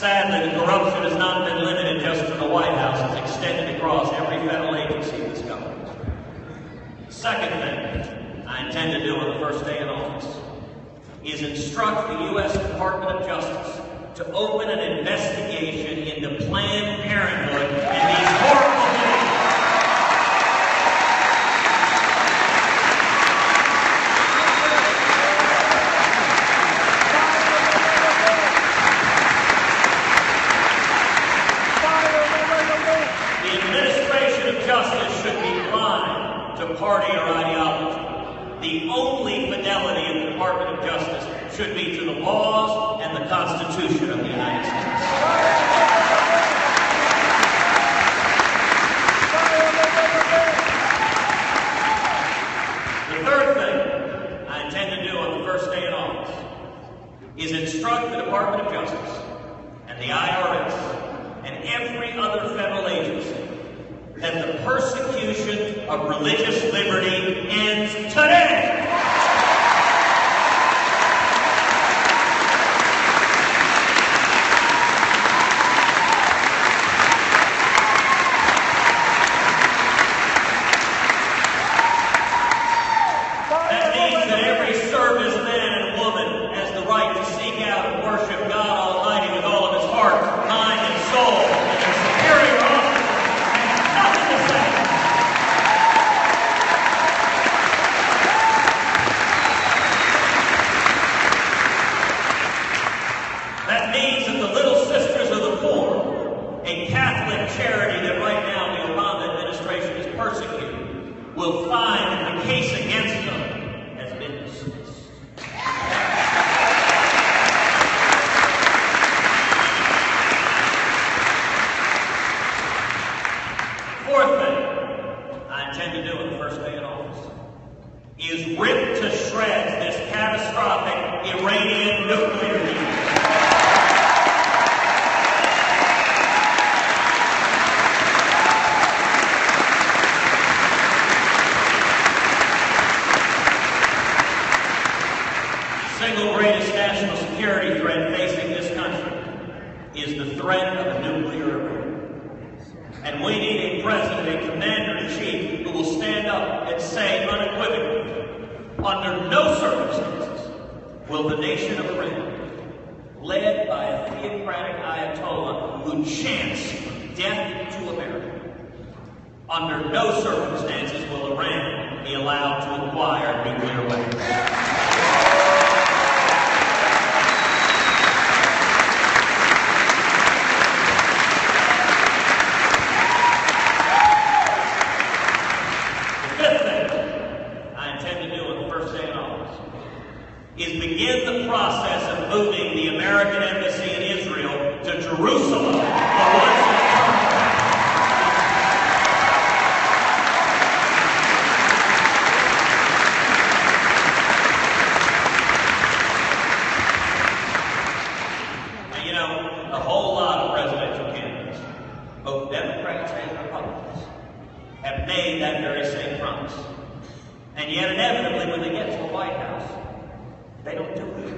Sadly, the corruption has not been limited just to the White House. It's extended across every federal agency of this government. Second thing I intend to do on the first day in office is instruct the U.S. Department of Justice to open an investigation into Planned Parenthood and these horrible things. The administration of justice should be blind to party or ideology. The only fidelity in the Department of Justice should be to the laws and the Constitution of the United States. The third thing I intend to do on the first day in office is instruct the Department of Justice and the IRS and every other federal agency that the persecution of religious liberty ends today. That means that every serviceman and woman has the right to seek out and worship God Almighty with all of his heart, mind, and soul, and their superior officers have nothing to say. That means that the Little Sisters of the Poor, a Catholic charity that right now the Obama administration is persecuting, will find that the case against them has been dismissed. Fourth thing I intend to do on the first day in office is rip to shreds this catastrophic Iranian nuclear deal. The single greatest national security threat facing this country is the threat of a nuclear Iran. And we need a president, a commander-in-chief, who will stand up and say unequivocally, under no circumstances will the nation of Iran, led by a theocratic Ayatollah who chants death to America, under no circumstances will Iran be allowed to acquire nuclear weapons. Is begin the process of moving the American embassy in Israel to Jerusalem, the once Now, you know, a whole lot of presidential candidates, both Democrats and Republicans, have made that very same promise. And yet, inevitably, when they get to the White House, they don't do it.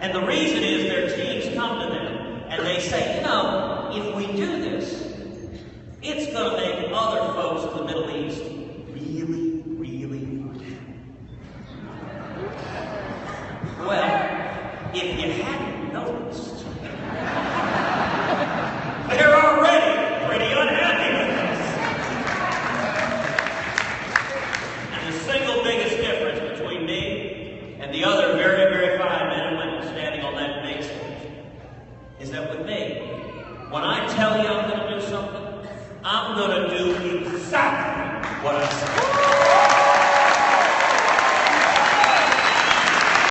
And the reason is their teams come to them and they say, you know, if we do this, it's going to make other folks in the Middle East really, really rich. Well, if you hadn't noticed, they're already pretty unhappy with this. And the single biggest difference between me and the other very, very fine men and women standing on that debate stage is that with me, when I tell you I'm going to do something, I'm going to do exactly what I say.